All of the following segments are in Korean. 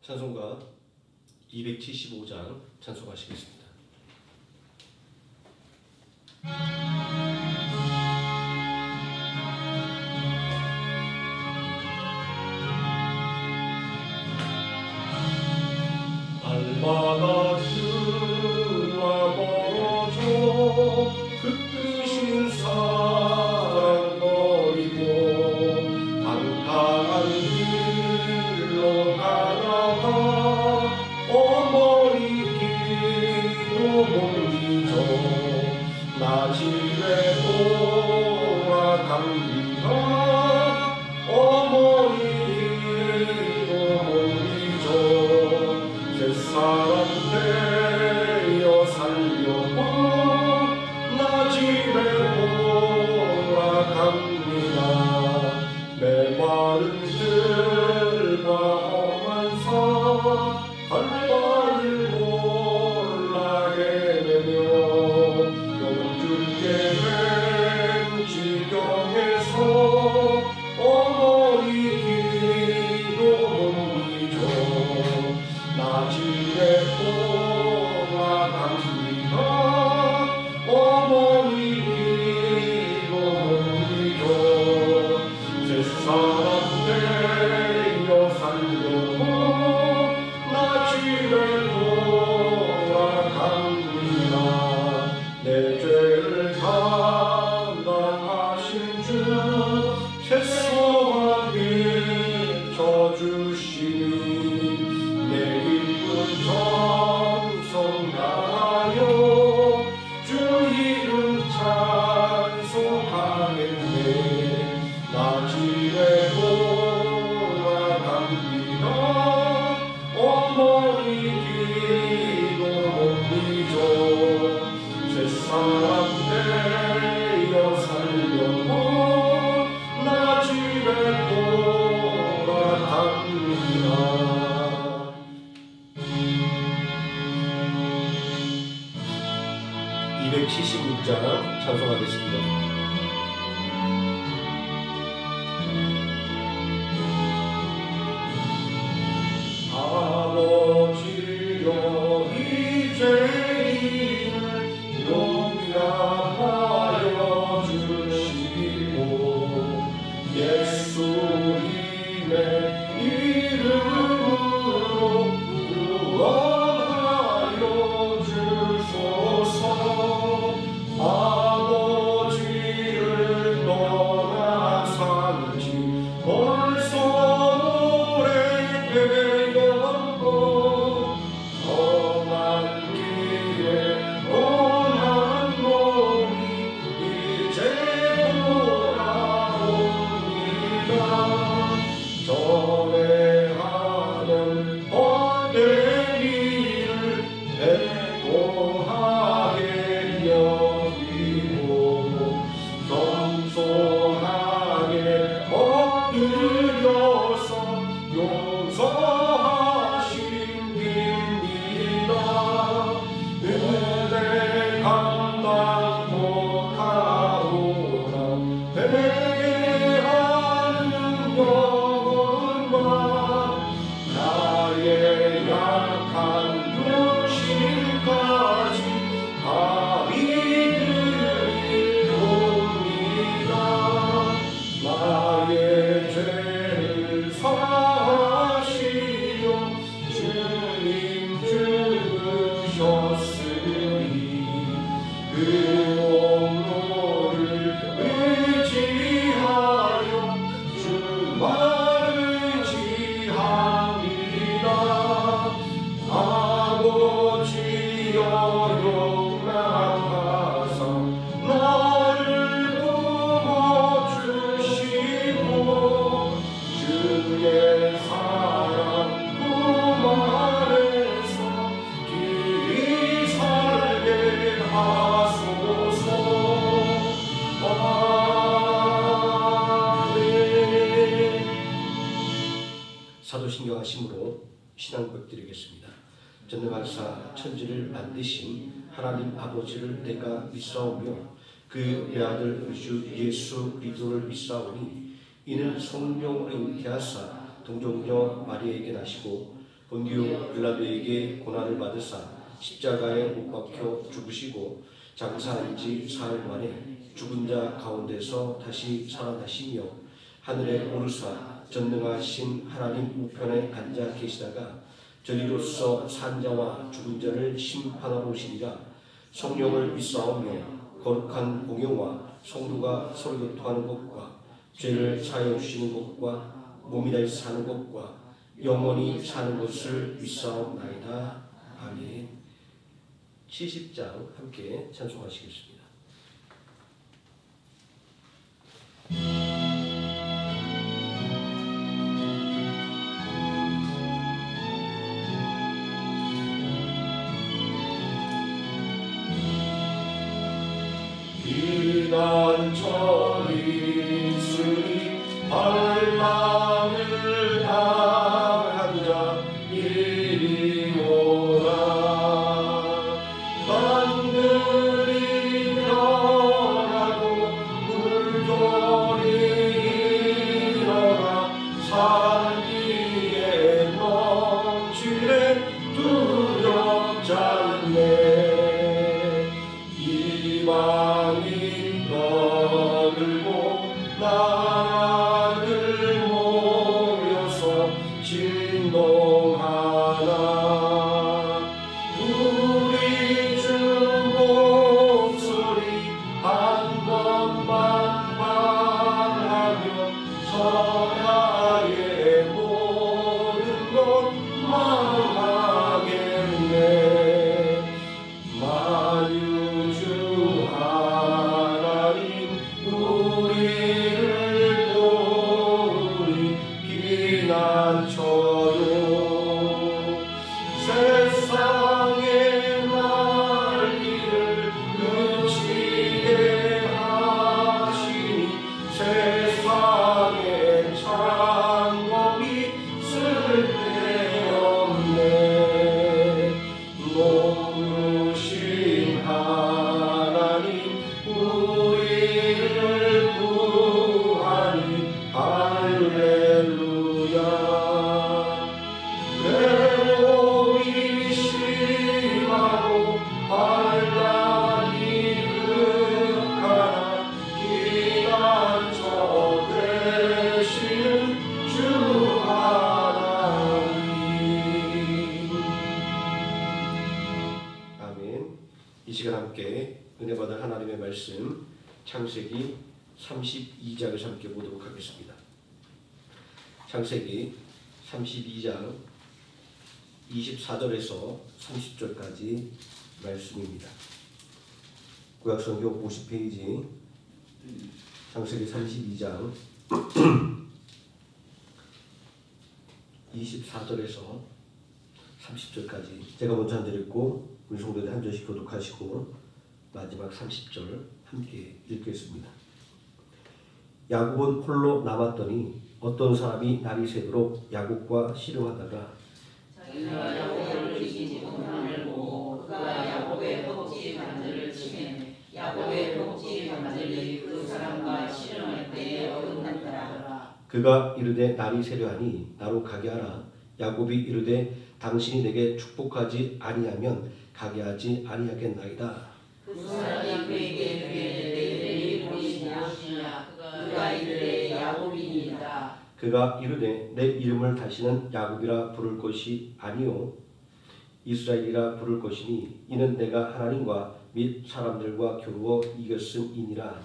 찬송가 275장 찬송하시겠습니다. 날마다 주와 멀어져 그 크신 사랑 버리고 방탕한 길로 가다가 어머니 길도 못 잊어 나 집에 돌아갑니다. 어머니 길도 못 잊어 사람 되어 살려고 나 집에 돌아갑니다. 메마른 들과 험한 산 갈 바를 몰라 헤매며 영줄게 된 지경에서 어머니 길도 못 잊어 나 집에 돌아갑니다. 어머니 길도 못 잊어 새사람 되어 살려고 나 집에 돌아갑니다. 내 죄를 담당하신 주 새소망에 져주시니 정성 다하여 주 이름 찬송하겠네. 나 집에 돌아갑니다. 어머니 길도 못 잊어 새사람 되어 살려고 나 집에 돌아갑니다. 276장 찬송하겠습니다. 아버지여 이제 이를 용납하여 주시고 예수님의 이름으로 구원하여 주소서. 아버지를 떠나 산지 벌써 오래되었고 험한 길에 고난 몸이 이제 돌아옵니다. 전에 하던 헛된 일을 애고하게 여기고 겸손하게 엎드려서 용서하십니다. 은혜 감당 못하오나 회개하는 영혼만 나의 약한 육신까지 나의 죄를 사하시어 주님 주셨으니 그 온로를 의지하여 주만 의지합니다. 아버지여 용납하사 나를 주의 사랑 꿈 안에서 길이 살게 하소서. 아멘. 사도신경 하심으로 신앙 고백드리겠습니다. 전능하사 천지를 만드신 하나님 아버지를 내가 믿사오며 그 외아들 주 예수 그리스도를 믿사오니 이는 성령으로 잉태하사 동정녀 마리아에게 나시고 본디오 빌라도에게 고난을 받으사 십자가에 못 박혀 죽으시고 장사한 지 사흘 만에 죽은 자 가운데서 다시 살아나시며 하늘에 오르사 전능하신 하나님 우편에 앉아 계시다가 저리로서 산 자와 죽은 자를 심판하러 오시리라. 성령을 믿사오며 거룩한 공예와 성도가 서로 교통하는 것과 죄를 사하여 주시는 것과 몸이 다시 사는 것과 영원히 사는 것을 믿사옵나이다. 아멘. 70장 함께 찬송하시겠습니다. 비난처리 있으니 반란을 당한 자 이리 오라. 만들이 변하고 물결이 일어나 산 위에 넘치네 두렵지 않네. 이방이 떠들고 나라들 모여서 진동하나. 우리 주 목소리 한 번만 말하면 천하의 모든 것 망하겠네. 만유주 하나님 우리를 도우리 피난처요. 세상의 난리를 그치게 하시니 세상의 창검이 쓸데없네. 높으신 하나님 우리를 구하니 할렐루야. 외로움이 심하고 반란이 극하나 피난처 되시는 주 하나님. 아멘. 이 시간 함께 은혜 받은 하나님의 말씀 창세기 32장을 함께 보도록 하겠습니다. 창세기 32장 24절에서 30절까지 말씀입니다. 구약성경 50페이지 창세기 32장 24절에서 30절까지 제가 먼저 한 절 읽고 우리 성도들이 한 절씩 교독하시고 마지막 30절 함께 읽겠습니다. 야곱은 홀로 남았더니 어떤 사람이 날이 새도록 야곱과 씨름하다가 자기가 야곱을 이기지 못함을 보고 그가 야곱의 벅지 반지를 치매 야곱의 벅지 반지를 그 사람과 씨름할 때에 어긋났더라. 그가 이르되 날이 새려하니 나로 가게 하라. 야곱이 이르되 당신이 내게 축복하지 아니하면 가게 하지 아니하겠나이다. 그 사람이 그에게 이르되 내 이름이 무엇이냐. 그가 이르되 야곱이니이다. 그가 이르되 내 이름을 다시는 야곱이라 부를 것이 아니요 이스라엘이라 부를 것이니 이는 내가 하나님과 및 사람들과 겨루어 이겼음이니라.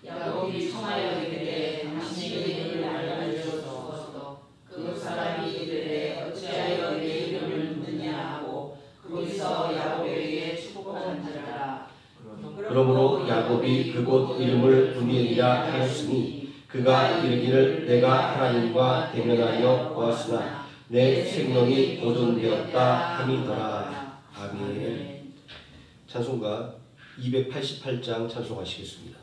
야곱이 청하여 이르되 당신의 이름을 알려주소서. 그 사람이 이르되 어찌하여 내 이름을 묻느냐 하고 거기서 야곱에게 축복한지라. 그러므로 야곱이 그곳 이름을 브니엘이라 하였으니 그가 이르기를 내가 하나님과 대면하여 보았으나 내 생명이 보존되었다 함이더라. 아멘. 찬송가 288장 찬송하시겠습니다.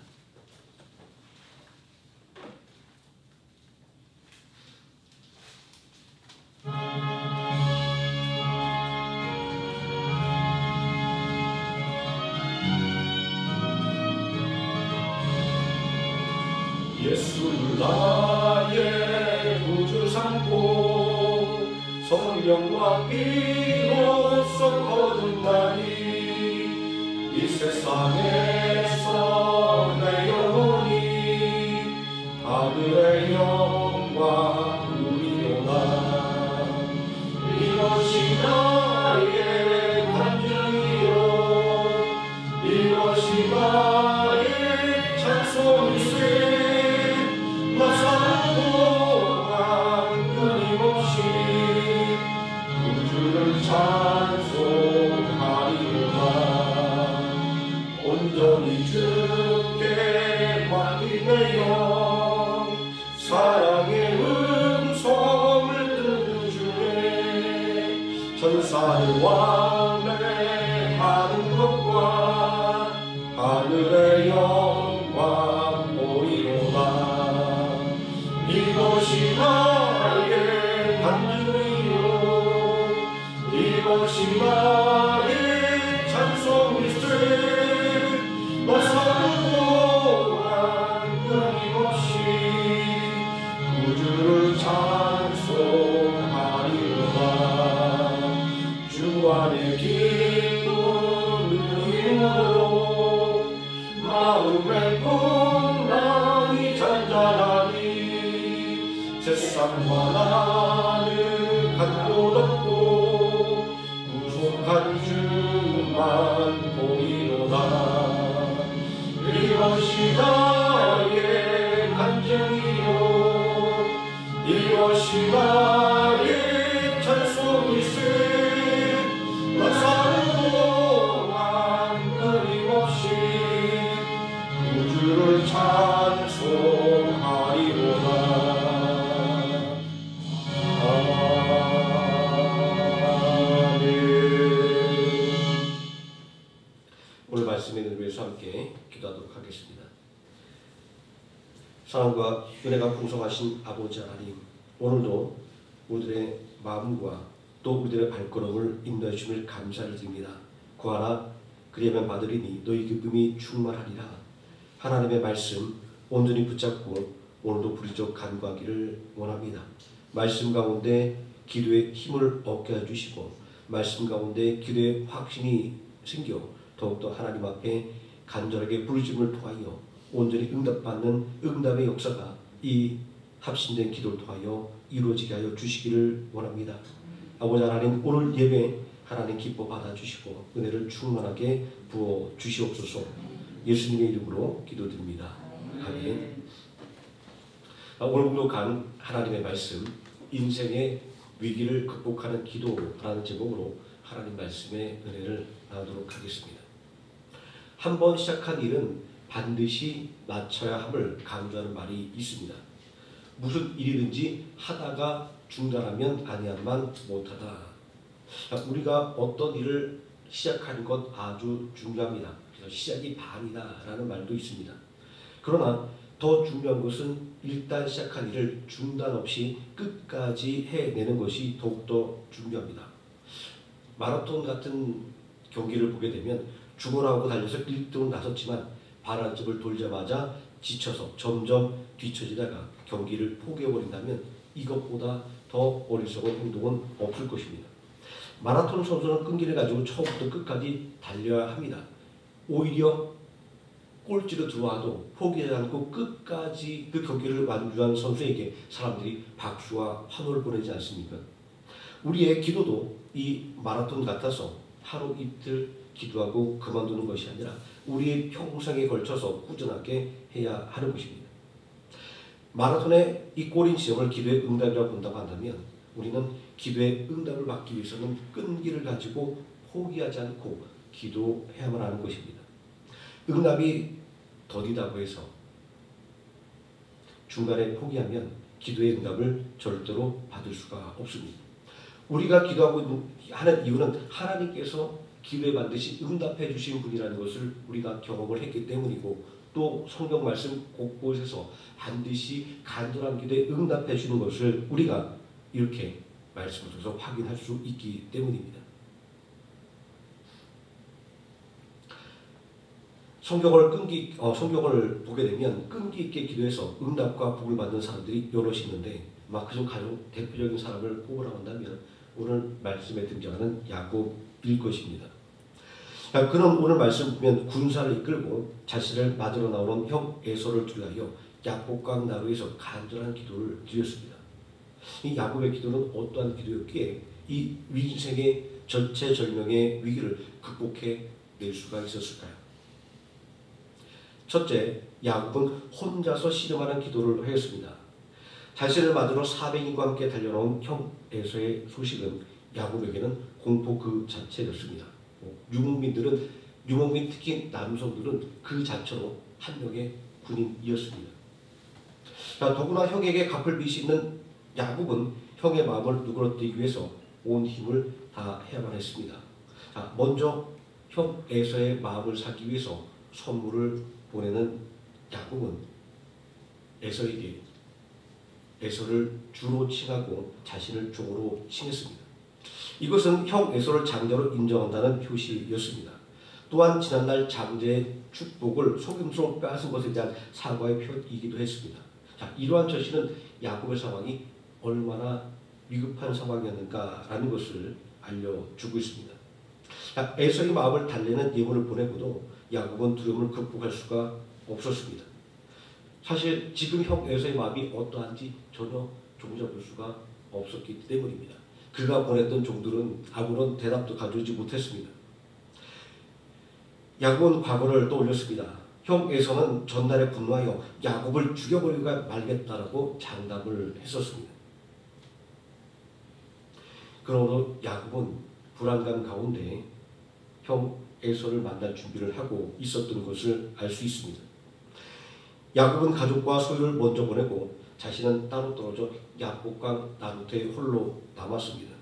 예수 나의 구주 삼고 성령과 비로소 거듭나니 이 세상에서 내 영혼이 하늘의 영광 누리도다. 이것이 나의 간증이요 이것이 나의 찬송일세. 나 사는 동안 끊임없이 우주를 찬송하리로다. 온전히 주께 맡긴 내 영 사랑의 음성을 듣는 중에 천사를 왕래하는 것과 하늘의 영광 보이로다. 이것이 나의 간증이요 이것이 나의 찬송일세. 나 사는 동안 끊임없이 우주를 찬송하리로다. 주 안에 기쁨 누리므로 마음의 풍랑이 잔잔하니 세상과 나는 간도 덮고 구속한 주만 보이로다. 이것이 나의 간증이요 이것이 나의 찬송일세. 나 사는 동안 끊임없이 우주를 찬송하리로다. 아멘. 오늘 말씀의 은혜를 위해서 함께 기도하도록 하겠습니다. 사랑과 은혜가 풍성하신 아버지 하나님, 오늘도 우리들의 마음과 또 우리들의 발걸음을 인도해 주심을 감사를 드립니다. 구하라 그리하면 받으리니 너희 기쁨이 충만하리라. 하나님의 말씀 온전히 붙잡고 오늘도 부르짖어 간구하기를 원합니다. 말씀 가운데 기도의 힘을 얻게 해주시고 말씀 가운데 기도의 확신이 생겨 더욱더 하나님 앞에 간절하게 부르짖음을 통하여 온전히 응답받는 응답의 역사가 이 합심된 기도를 통하여 이루어지게 하여 주시기를 원합니다. 아버지 하나님, 오늘 예배 하나님 기뻐 받아주시고 은혜를 충만하게 부어 주시옵소서. 예수님의 이름으로 기도드립니다. 아멘. 오늘 공독한 하나님의 말씀, 인생의 위기를 극복하는 기도라는 제목으로 하나님 말씀의 은혜를 나누도록 하겠습니다. 한번 시작한 일은 반드시 마쳐야 함을 강조하는 말이 있습니다. 무슨 일이든지 하다가 중단하면 아니함만 못하다. 우리가 어떤 일을 시작하는 것 아주 중요합니다. 그래서 시작이 반이다 라는 말도 있습니다. 그러나 더 중요한 것은 일단 시작한 일을 중단 없이 끝까지 해내는 것이 더욱더 중요합니다. 마라톤 같은 경기를 보게 되면 죽어나오고 달려서 1등으로 나섰지만 반환점을 돌자마자 지쳐서 점점 뒤처지다가 경기를 포기해버린다면 이것보다 더 어리석은 행동은 없을 것입니다. 마라톤 선수는 끈기를 가지고 처음부터 끝까지 달려야 합니다. 오히려 꼴찌로 들어와도 포기하지 않고 끝까지 그 경기를 완주한 선수에게 사람들이 박수와 환호를 보내지 않습니까? 우리의 기도도 이 마라톤 같아서 하루 이틀 기도하고 그만두는 것이 아니라 우리의 평생에 걸쳐서 꾸준하게 해야 하는 것입니다. 마라톤의 이 꼬린 지점을 기도의 응답이라고 본다고 한다면 우리는 기도의 응답을 받기 위해서는 끈기를 가지고 포기하지 않고 기도해야만 하는 것입니다. 응답이 더디다고 해서 중간에 포기하면 기도의 응답을 절대로 받을 수가 없습니다. 우리가 기도하고 하는 이유는 하나님께서 기도에 반드시 응답해 주신 분이라는 것을 우리가 경험을 했기 때문이고 또 성경 말씀 곳곳에서 반드시 간절한 기도에 응답해 주는 것을 우리가 이렇게 말씀을 통해서 확인할 수 있기 때문입니다. 성경을 보게 되면 끈기 있게 기도해서 응답과 복을 받는 사람들이 여럿이 있는데 그중 가장 대표적인 사람을 꼽으라고 한다면 오늘 말씀에 등장하는 야곱일 것입니다. 그는 오늘 말씀 보면 군사를 이끌고 자신을 맞으러 나오는 형 에서를 두려하여 야복강 나루에서 간절한 기도를 드렸습니다. 이 야곱의 기도는 어떠한 기도였기에 이 인생의 절체절명의 위기를 극복해낼 수가 있었을까요? 첫째, 야곱은 혼자서 씨름하는 기도를 하였습니다. 자신을 맞으러 400인과 함께 달려나온 형 에서의 소식은 야곱에게는 공포 그 자체였습니다. 유목민 특히 남성들은 그 자체로 한 명의 군인이었습니다. 더구나 형에게 갚을 빚이 있는 야곱은 형의 마음을 누그러뜨리기 위해서 온 힘을 다해야만 했습니다. 먼저 형 에서의 마음을 사기 위해서 선물을 보내는 야곱은 에서에게 에서를 주로 칭하고 자신을 종으로 칭했습니다. 이것은 형 에서를 장자로 인정한다는 표시였습니다. 또한 지난날 장제의 축복을 속임수로 빼앗은 것에 대한 사과의 표이기도 했습니다. 이러한 처신은 야곱의 상황이 얼마나 위급한 상황이었는가라는 것을 알려주고 있습니다. 에서의 마음을 달래는 예물을 보내고도 야곱은 두려움을 극복할 수가 없었습니다. 사실 지금 형 에서의 마음이 어떠한지 전혀 종잡을 수가 없었기 때문입니다. 그가 보냈던 종들은 아무런 대답도 가져오지 못했습니다. 야곱은 과거를 떠올렸습니다. 형 에서는 전날에 분노하여 야곱을 죽여버리고 말겠다라고 장담을 했었습니다. 그러므로 야곱은 불안감 가운데 형 에서를 만날 준비를 하고 있었던 것을 알 수 있습니다. 야곱은 가족과 소유를 먼저 보내고 자신은 따로 떨어져 야복강 나루터에 홀로 남았습니다.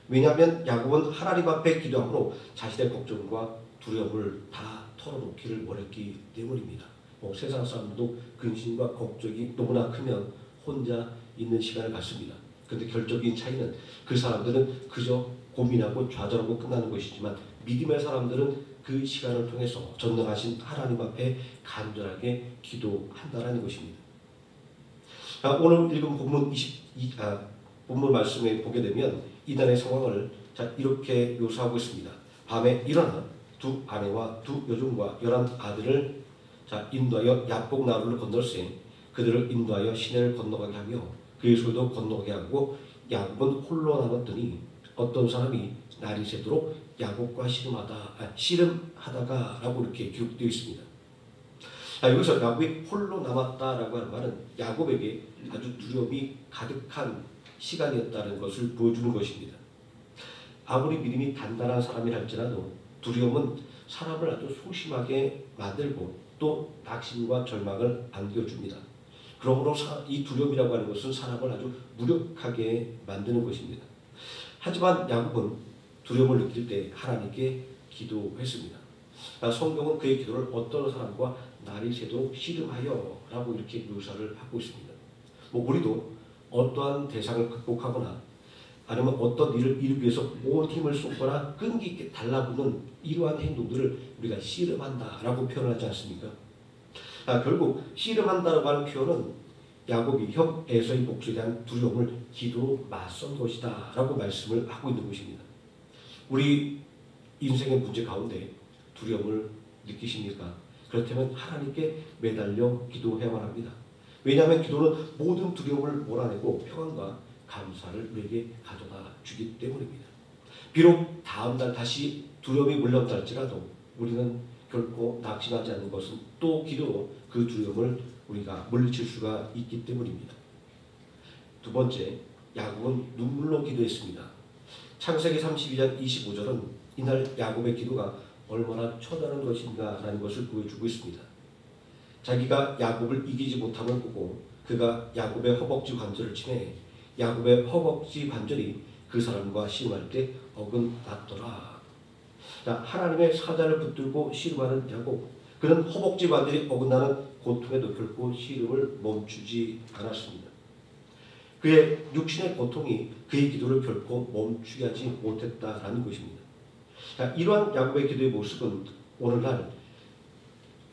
왜냐하면 야곱은 하나님 앞에 기도함으로 자신의 걱정과 두려움을 다 털어놓기를 원했기 때문입니다. 세상 사람도 근심과 걱정이 너무나 크면 혼자 있는 시간을 갖습니다. 그런데 결정적인 차이는 그 사람들은 그저 고민하고 좌절하고 끝나는 것이지만 믿음의 사람들은 그 시간을 통해서 전능하신 하나님 앞에 간절하게 기도한다는 것입니다. 오늘 읽은 본문 말씀에 보게 되면 이단의 상황을 이렇게 묘사하고 있습니다. 밤에 일어나 두 아내와 두 여종과 11 아들을 인도하여 야복 나루를 건널세 그들을 인도하여 시내를 건너가게 하며 그의 소유도 건너가게 하고 야곱은 홀로 남았더니 어떤 사람이 날이 새도록 야곱과 씨름하다가라고 이렇게 기록되어 있습니다. 여기서 야곱이 홀로 남았다라고 하는 말은 야곱에게 아주 두려움이 가득한 시간이었다는 것을 보여주는 것입니다. 아무리 믿음이 단단한 사람이라 할지라도 두려움은 사람을 아주 소심하게 만들고 또 낙심과 절망을 안겨줍니다. 그러므로 이 두려움이라고 하는 것은 사람을 아주 무력하게 만드는 것입니다. 하지만 야곱은 두려움을 느낄 때 하나님께 기도했습니다. 성경은 그의 기도를 어떤 사람과 날이 새도록 씨름하여 라고 이렇게 묘사를 하고 있습니다. 우리도 어떠한 대상을 극복하거나 아니면 어떤 일을 이루기 위해서 온 힘을 쏟거나 끈기 있게 달라붙는 이러한 행동들을 우리가 씨름한다 라고 표현하지 않습니까? 결국 씨름한다라고 하는 표현은 야곱이 형 에서의 복수에 대한 두려움을 기도로 맞선 것이다 라고 말씀을 하고 있는 것입니다. 우리 인생의 문제 가운데 두려움을 느끼십니까? 그렇다면 하나님께 매달려 기도해야만 합니다. 왜냐하면 기도는 모든 두려움을 몰아내고 평안과 감사를 우리에게 가져다 주기 때문입니다. 비록 다음날 다시 두려움이 몰려온다 할지라도 우리는 결코 낙심하지 않는 것은 또 기도로 그 두려움을 우리가 물리칠 수가 있기 때문입니다. 두 번째, 야곱은 눈물로 기도했습니다. 창세기 32장 25절은 이날 야곱의 기도가 얼마나 처절한 것인가 라는 것을 보여주고 있습니다. 자기가 야곱을 이기지 못함을 보고 그가 야곱의 허벅지 관절을 치매 야곱의 허벅지 관절이 그 사람과 씨름할 때 어긋났더라. 하나님의 사자를 붙들고 씨름하는 야곱, 그는 허벅지 관절이 어긋나는 고통에도 결코 씨름을 멈추지 않았습니다. 그의 육신의 고통이 그의 기도를 결코 멈추게 하지 못했다라는 것입니다. 이러한 야곱의 기도의 모습은 오늘날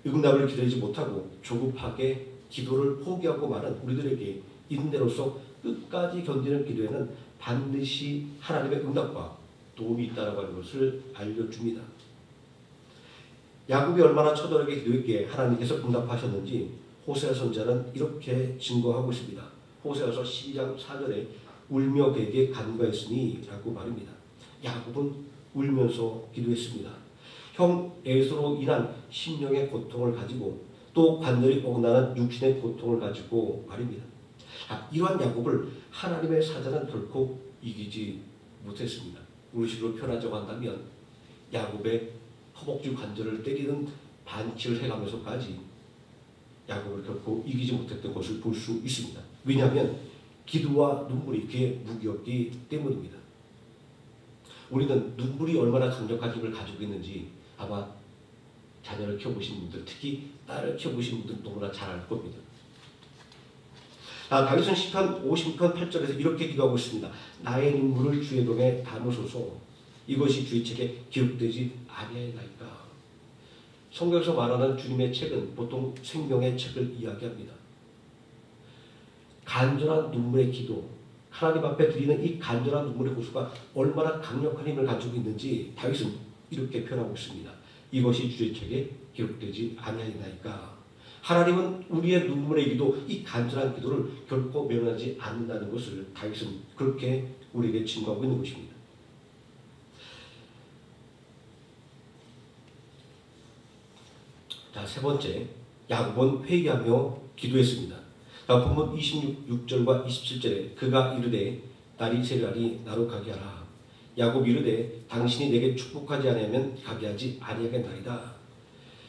응답을 기다리지 못하고 조급하게 기도를 포기하고 말한 우리들에게 인내로서 끝까지 견디는 기도에는 반드시 하나님의 응답과 도움이 있다라고 하는 것을 알려줍니다. 야곱이 얼마나 처절하게 기도했기에 하나님께서 응답하셨는지 호세아 선지자는 이렇게 증거하고 있습니다. 호세아서 12장 4절에 울며 그에게 간구하였으니 라고 말입니다. 야곱은 울면서 기도했습니다. 형 에서로 인한 심령의 고통을 가지고 또 관절이 어긋나는 육신의 고통을 가지고 말입니다. 이러한 야곱을 하나님의 사자는 결코 이기지 못했습니다. 우리식으로 표현하자고 한다면 야곱의 허벅지 관절을 때리는 반칙을 해가면서까지 야곱을 결코 이기지 못했던 것을 볼 수 있습니다. 왜냐하면 기도와 눈물이 그의 무기였기 때문입니다. 우리는 눈물이 얼마나 강력한 힘을 가지고 있는지 아마 자녀를 키워보신 분들, 특히 딸을 키워보신 분들 너무나 잘 알 겁니다. 다윗은 시편 50편 8절에서 이렇게 기도하고 있습니다. 나의 눈물을 주의 병에 담으소서. 이것이 주의 책에 기록되지 아니하리이까. 성경에서 말하는 주님의 책은 보통 생명의 책을 이야기합니다. 간절한 눈물의 기도, 하나님 앞에 드리는 이 간절한 눈물의 호소가 얼마나 강력한 힘을 가지고 있는지 다윗은 이렇게 표현하고 있습니다. 이것이 주의 책에 기록되지 아니하리이까. 하나님은 우리의 눈물의 기도, 이 간절한 기도를 결코 면하지 않는다는 것을 다윗은 그렇게 우리에게 증거하고 있는 것입니다. 세 번째, 야곱은 회개하며 기도했습니다. 본문 26절과 27절에 그가 이르되 날이 새려하니 나로 가게 하라. 야곱이 이르되 당신이 내게 축복하지 아니하면 가게 하지 아니하겠나이다.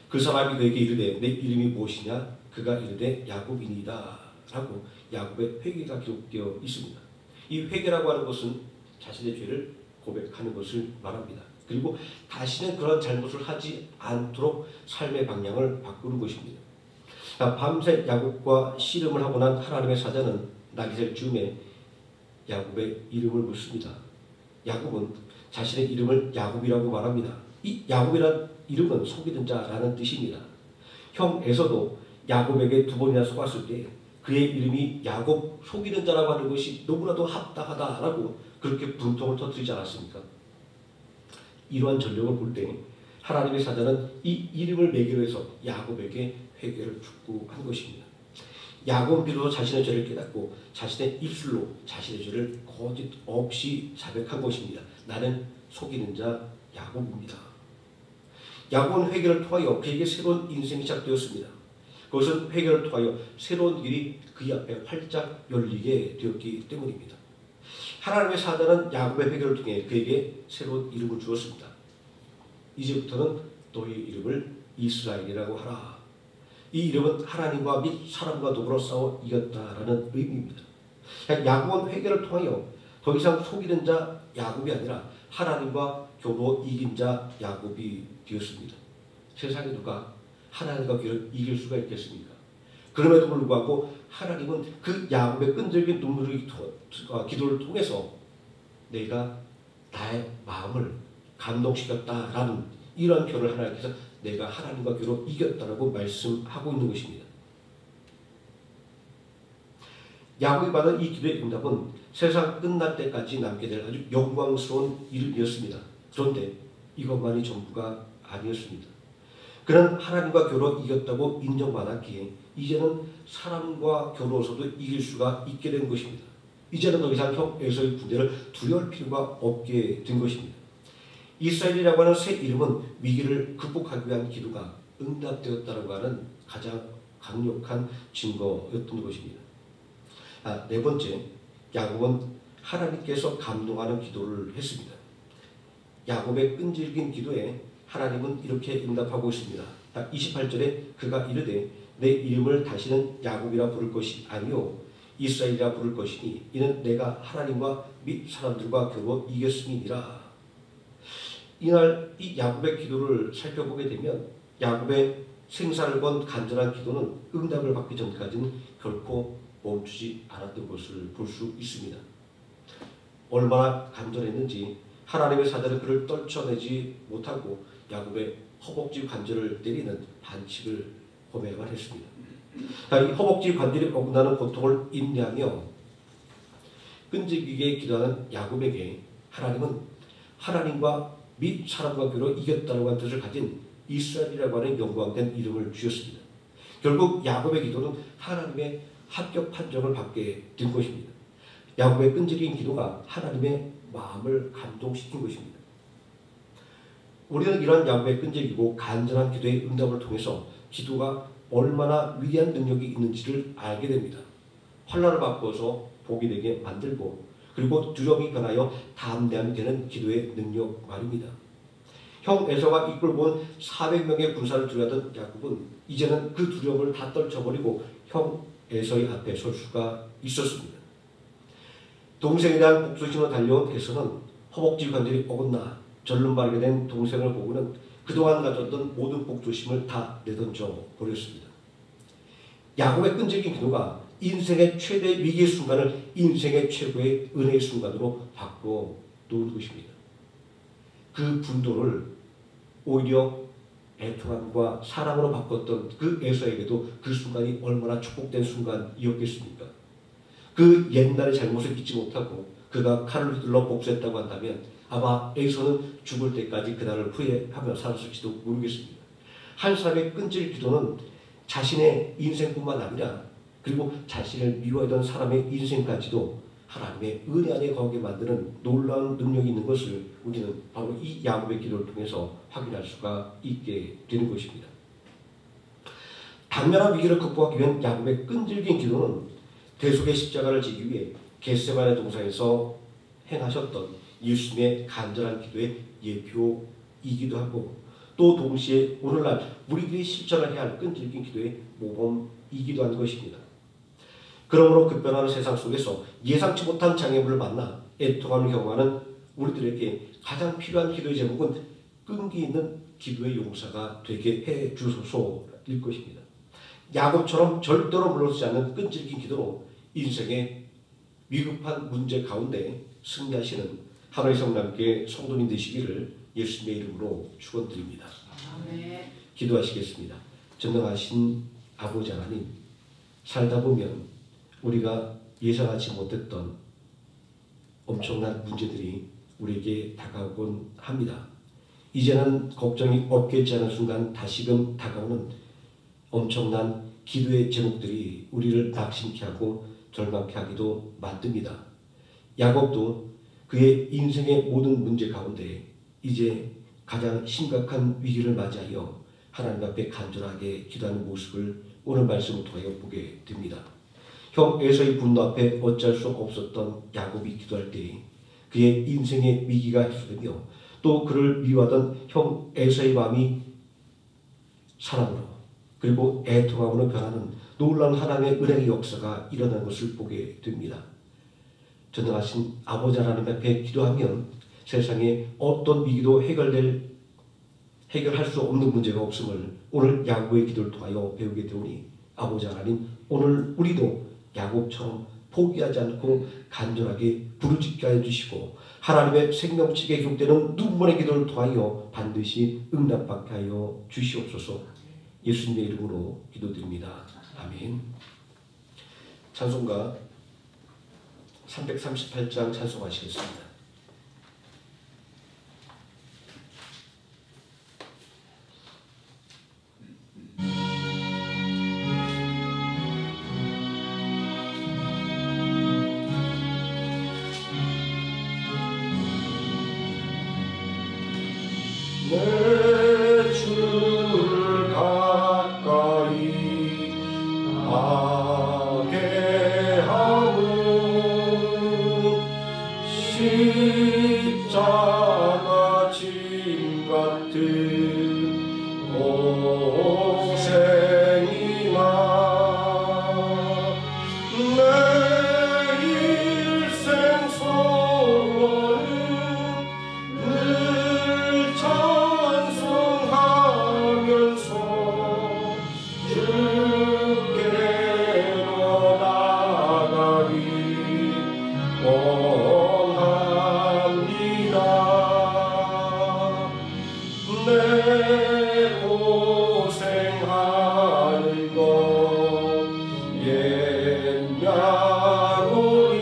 그 사람이 그에게 이르되 내 이름이 무엇이냐? 그가 이르되 야곱이니이다. 라고 야곱의 회개가 기록되어 있습니다. 이 회개라고 하는 것은 자신의 죄를 고백하는 것을 말합니다. 그리고 다시는 그런 잘못을 하지 않도록 삶의 방향을 바꾸는 것입니다. 밤새 야곱과 씨름을 하고 난 하나님의 사자는 낙이 셀 즈음에 야곱의 이름을 묻습니다. 야곱은 자신의 이름을 야곱이라고 말합니다. 이 야곱이라는 이름은 속이는 자라는 뜻입니다. 형 에서도 야곱에게 2번이나 속았을 때 그의 이름이 야곱 속이는 자라고 하는 것이 너무나도 합당하다라고 그렇게 분통을 터뜨리지 않았습니까? 이러한 전력을 볼 때 하나님의 사자는 이 이름을 매개로 해서 야곱에게 회개를 촉구한 것입니다. 야곱은 비로소 자신의 죄를 깨닫고 자신의 입술로 자신의 죄를 거짓 없이 자백한 것입니다. 나는 속이는 자 야곱입니다. 야곱은 회개를 통하여 그에게 새로운 인생이 시작되었습니다. 그것은 회개를 통하여 새로운 길이 그의 앞에 활짝 열리게 되었기 때문입니다. 하나님의 사자는 야곱의 회개를 통해 그에게 새로운 이름을 주었습니다. 이제부터는 너의 이름을 이스라엘이라고 하라. 이 이름은 하나님과 및 사람과 더불어 싸워 이겼다라는 의미입니다. 야곱은 회개를 통하여 더 이상 속이는 자 야곱이 아니라 하나님과 겨루 이긴 자 야곱이 되었습니다. 세상에 누가 하나님과 이길 수가 있겠습니까? 그럼에도 불구하고 하나님은 그 야곱의 끈질긴 눈물의 기도를 통해서 내가 나의 마음을 감동시켰다라는 이런 표현을 하나님께서 내가 하나님과 겨루 이겼다라고 말씀하고 있는 것입니다. 야곱이 받은 이 기도의 응답은 세상 끝날 때까지 남게 될 아주 영광스러운 이름이었습니다. 그런데 이것만이 전부가 아니었습니다. 그는 하나님과 겨루 이겼다고 인정받았기에 이제는 사람과 겨루어서도 이길 수가 있게 된 것입니다. 이제는 더 이상 형 에서의 군대를 두려울 필요가 없게 된 것입니다. 이스라엘이라고 하는 새 이름은 위기를 극복하기 위한 기도가 응답되었다고 하는 가장 강력한 증거였던 것입니다. 네 번째, 야곱은 하나님께서 감동하는 기도를 했습니다. 야곱의 끈질긴 기도에 하나님은 이렇게 응답하고 있습니다. 28절에 그가 이르되 내 이름을 다시는 야곱이라 부를 것이 아니요 이스라엘이라 부를 것이니 이는 내가 하나님과 및 사람들과 겨루 이겼음이니라. 이날 이 야곱의 기도를 살펴보게 되면 야곱의 생사를 건 간절한 기도는 응답을 받기 전까지는 결코 멈추지 않았던 것을 볼 수 있습니다. 얼마나 간절했는지 하나님의 사자는 그를 떨쳐내지 못하고 야곱의 허벅지 관절을 때리는 반칙을 범해야만 했습니다. 이 허벅지 관절이 어긋나는 고통을 인내하며 끈질기게 기도하는 야곱에게 하나님은 하나님과 및 사람 관계로 이겼다고 하는 뜻을 가진 이스라엘이라고 하는 영광된 이름을 주셨습니다. 결국 야곱의 기도는 하나님의 합격 판정을 받게 된 것입니다. 야곱의 끈질긴 기도가 하나님의 마음을 감동시킨 것입니다. 우리는 이러한 야곱의 끈질기고 간절한 기도의 응답을 통해서 기도가 얼마나 위대한 능력이 있는지를 알게 됩니다. 환난을 바꿔서 복이 되게 만들고 그리고 두려움이 변하여 담대함이 되는 기도의 능력 말입니다. 형 에서가 이끌고 온 400명의 군사를 두려워하던 야곱은 이제는 그 두려움을 다 떨쳐버리고 형 에서의 앞에 설 수가 있었습니다. 동생에 대한 복수심으로 달려온 에서는 허벅지 관절이 어긋나 절름발게 된 동생을 보고는 그동안 가졌던 모든 복수심을 다 내던져 버렸습니다. 야곱의 끈질긴 기도가 인생의 최대 위기의 순간을 인생의 최고의 은혜의 순간으로 바꿔 놓은 것입니다. 그 분도를 오히려 애통함과 사랑으로 바꿨던 그 에서에게도 그 순간이 얼마나 축복된 순간이었겠습니까? 그 옛날의 잘못을 잊지 못하고 그가 칼을 휘둘러 복수했다고 한다면 아마 에서는 죽을 때까지 그날을 후회하며 살았을지도 모르겠습니다. 한 사람의 끈질 기도는 자신의 인생뿐만 아니라 그리고 자신을 미워하던 사람의 인생까지도 하나님의 은혜 안에 거하게 만드는 놀라운 능력이 있는 것을 우리는 바로 이 야곱의 기도를 통해서 확인할 수가 있게 되는 것입니다. 당면한 위기를 극복하기 위한 야곱의 끈질긴 기도는 대속의 십자가를 지기 위해 겟세마네 동산에서 행하셨던 예수님의 간절한 기도의 예표이기도 하고 또 동시에 오늘날 우리들이 실천해야 할 끈질긴 기도의 모범이기도 한 것입니다. 그러므로 급변하는 세상 속에서 예상치 못한 장애물을 만나 애통함을 경험하는 우리들에게 가장 필요한 기도의 제목은 끈기 있는 기도의 용사가 되게 해 주소서일 것입니다. 야곱처럼 절대로 물러서지 않는 끈질긴 기도로 인생의 위급한 문제 가운데 승리하시는 하나님의 성남교회 성도님 되시기를 예수님의 이름으로 축원드립니다. 아멘. 기도하시겠습니다. 전능하신 아버지 하나님, 살다 보면 우리가 예상하지 못했던 엄청난 문제들이 우리에게 다가오곤 합니다. 이제는 걱정이 없겠지 않은 순간 다시금 다가오는 엄청난 기도의 제목들이 우리를 낙심케 하고 절망케 하기도 만듭니다. 야곱도 그의 인생의 모든 문제 가운데 이제 가장 심각한 위기를 맞이하여 하나님 앞에 간절하게 기도하는 모습을 오늘 말씀을 통하여 보게 됩니다. 형 에서의 분노 앞에 어쩔 수 없었던 야곱이 기도할 때 그의 인생의 위기가 해소되며 또 그를 미워하던 형 에서의 마음이 사랑으로 그리고 애통함으로 변하는 놀라운 하나님의 은혜의 역사가 일어나는 것을 보게 됩니다. 전능하신 아버지 하나님 앞에 기도하면 세상에 어떤 위기도 해결할 수 없는 문제가 없음을 오늘 야곱의 기도를 통하여 배우게 되오니 아버지 하나님, 오늘 우리도 야곱처럼 포기하지 않고 간절하게 부르짖게 하여 주시고 하나님의 생명책에 기록되는 눈물의 기도를 통하여 반드시 응답받게 하여 주시옵소서. 예수님의 이름으로 기도드립니다. 아멘. 찬송가 338장 찬송하시겠습니다. 내 주를 가까이 하게 하고 십자가 짐 같은 고생이나 내 일생 소원은 늘 찬송하면서 주께로 나가기 원합니다. 내 고생하는 것 옛 야곱이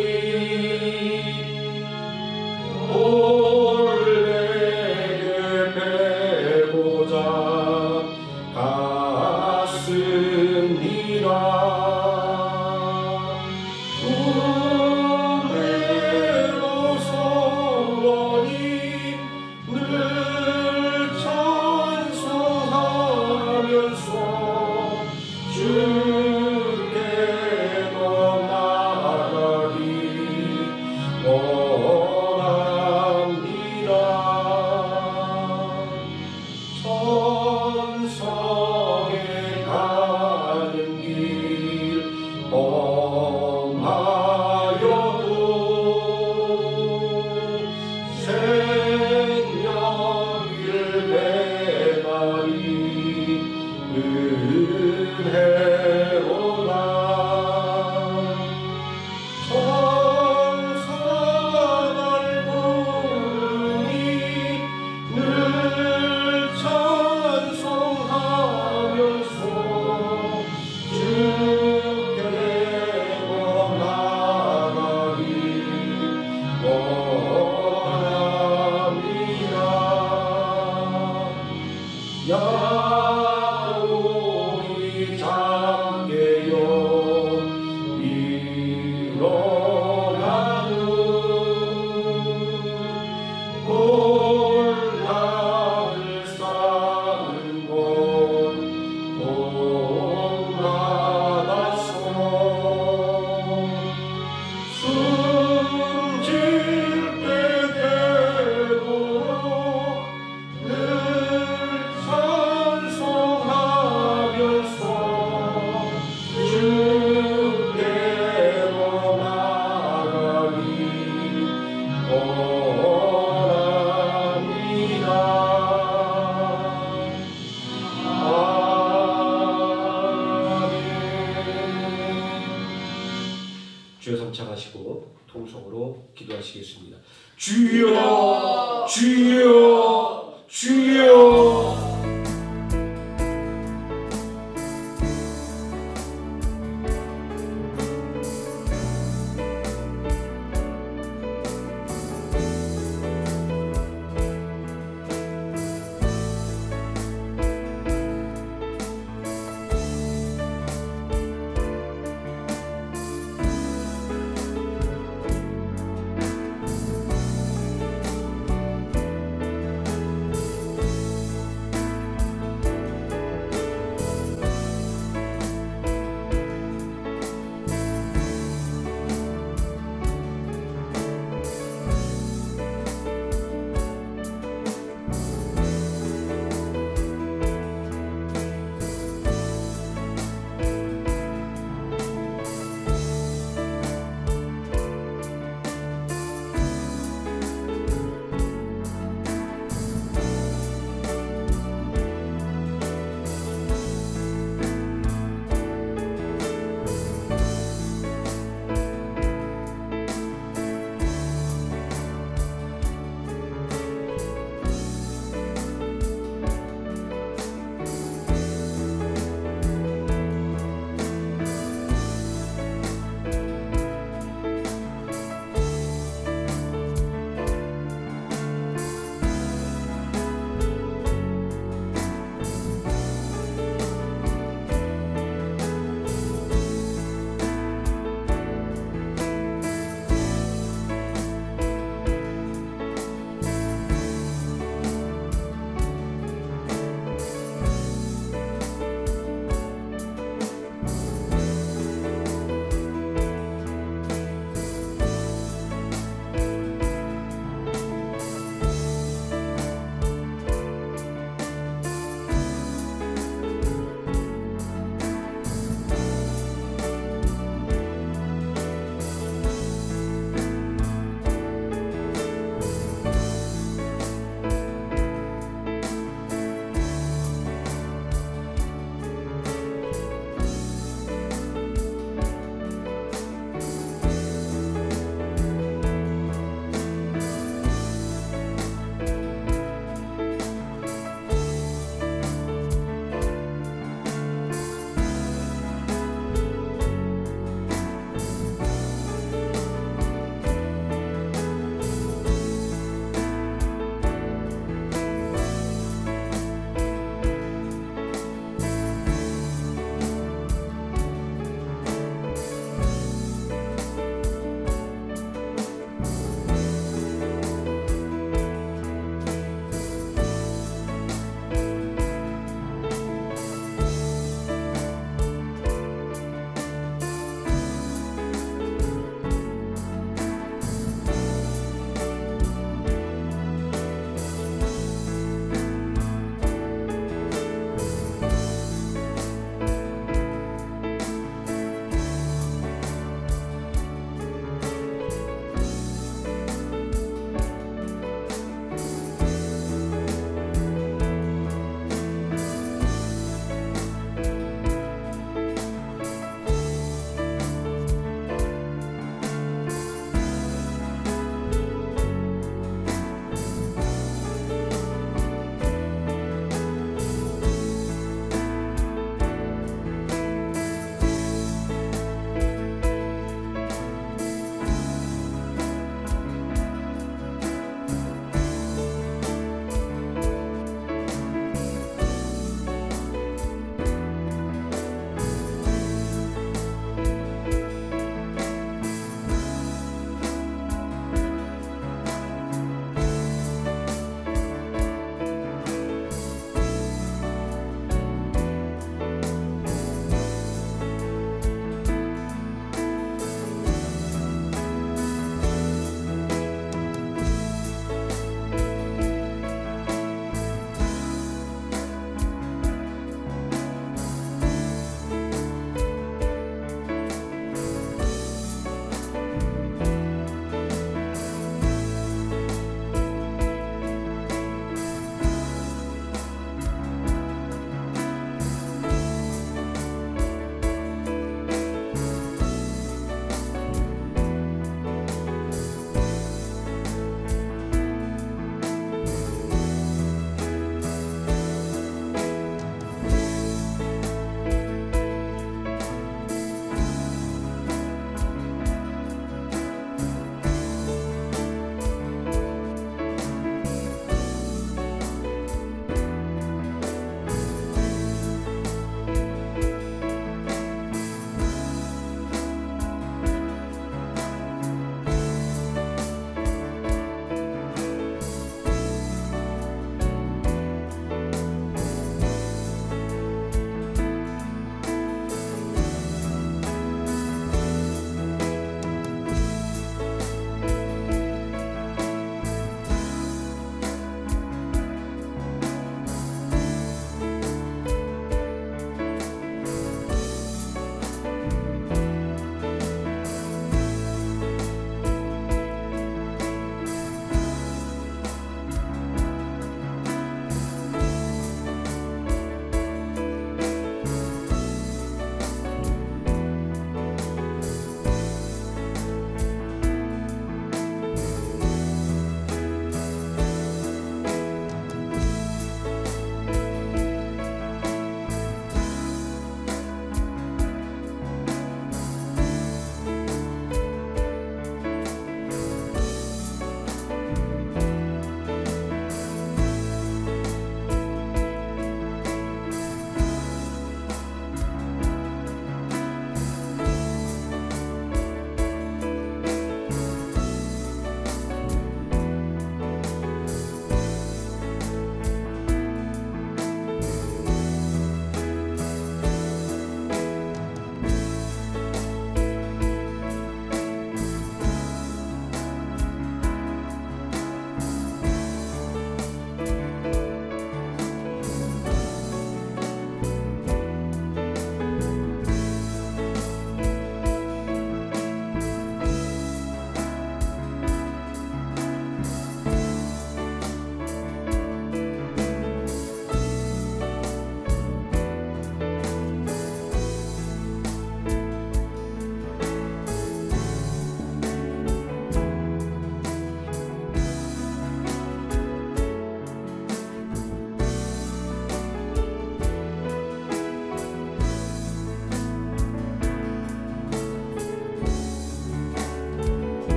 번창하시고 통성으로 기도하시겠습니다. 주여 주여 주여.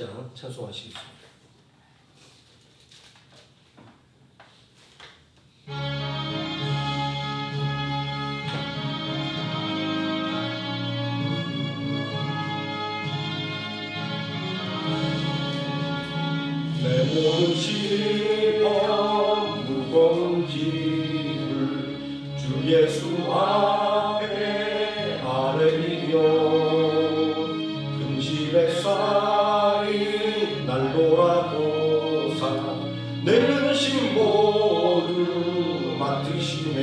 8장 찬송하시겠습니다. 내 몸은 시험 무거운 짐을 주 예수 앞에 아뢰리며 근심에 쌓인 난로라도사 내 근심 모두 맡으시네.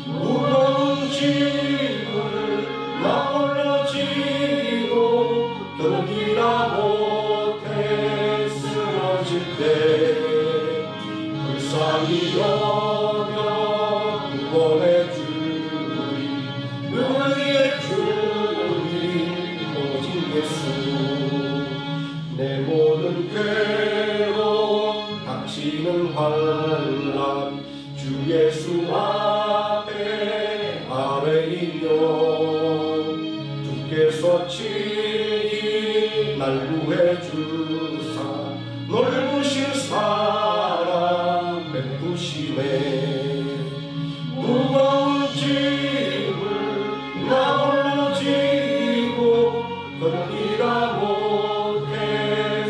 무거운 짐을 나 홀로 지고 견디라 못해 쓰러질 때 불쌍히 여겨 구원해 주리. 은혜의 주님 오직 예수. 내 모든 괴로움 닥치는 환난 주 예수 앞에 아뢰이며 주께서 친히 날 구해 주사 넓으신 사랑 베푸시네. 무거운 짐을 나 홀로 지고 견디라 못해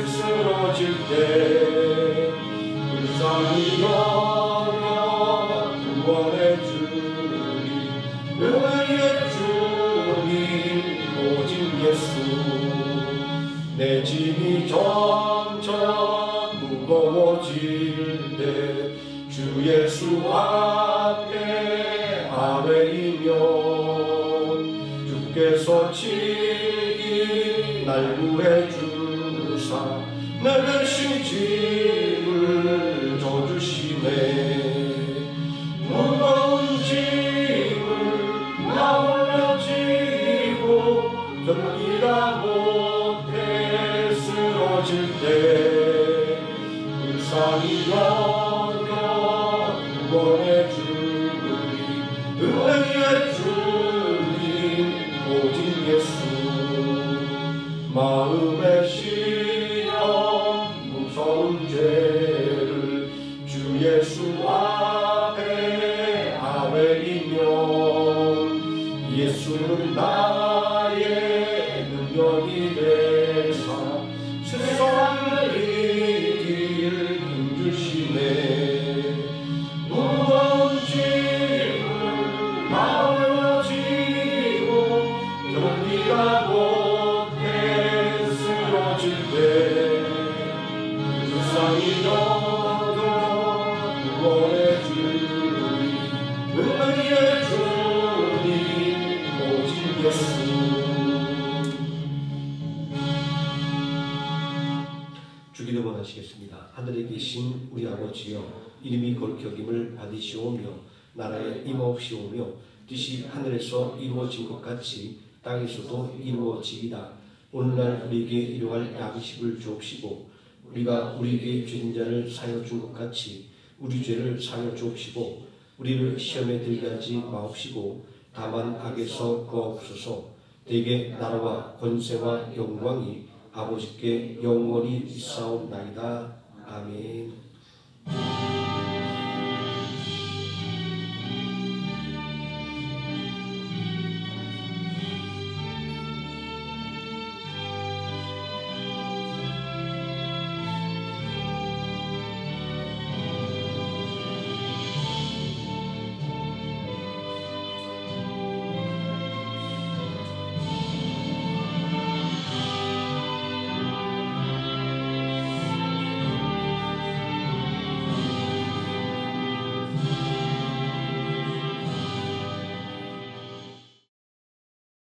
쓰러질 때 불쌍히 여겨 구원해 주리. 은혜의 주님 오직 예수. 내 짐이 점점 무거워질 때 주 예수 앞에 아뢰이며 주께서 친히 날 구해 주사 내 근심 짐을 져주시네. 무거운 짐을 나 홀로 지고 견디라 못해 쓰러질 때 불쌍히 여겨 구원해 주리. 은혜의 주님 오직 예수. 마음의 시험 무서운 죄를 주 예수 앞에 아뢰이며 예수는 나의 능력이 되사 세상을 이길 힘주시네. 무거운 짐을 나 홀로 지고 견디라 못해 쓰러질 때 불쌍히 여겨 구원해 주리. 은혜의 주님 오직 예수. 주기도문 하시겠습니다. 하늘에 계신 우리 아버지여, 이름이 거룩히 여김을 받으시오며 나라에 임하옵시오며 뜻이 하늘에서 이루어진 것 같이 땅에서도 이루어지이다. 오늘날 우리에게 일용할 양식을 주옵시고 우리가 우리에게 죄진 자를 사하여 준 것 같이 우리 죄를 사하여 주옵시고 우리를 시험에 들게 하지 마옵시고 다만 악에서 구하옵소서. 대개 나라와 권세와 영광이 아버지께 영원히 있사옵나이다. 아멘.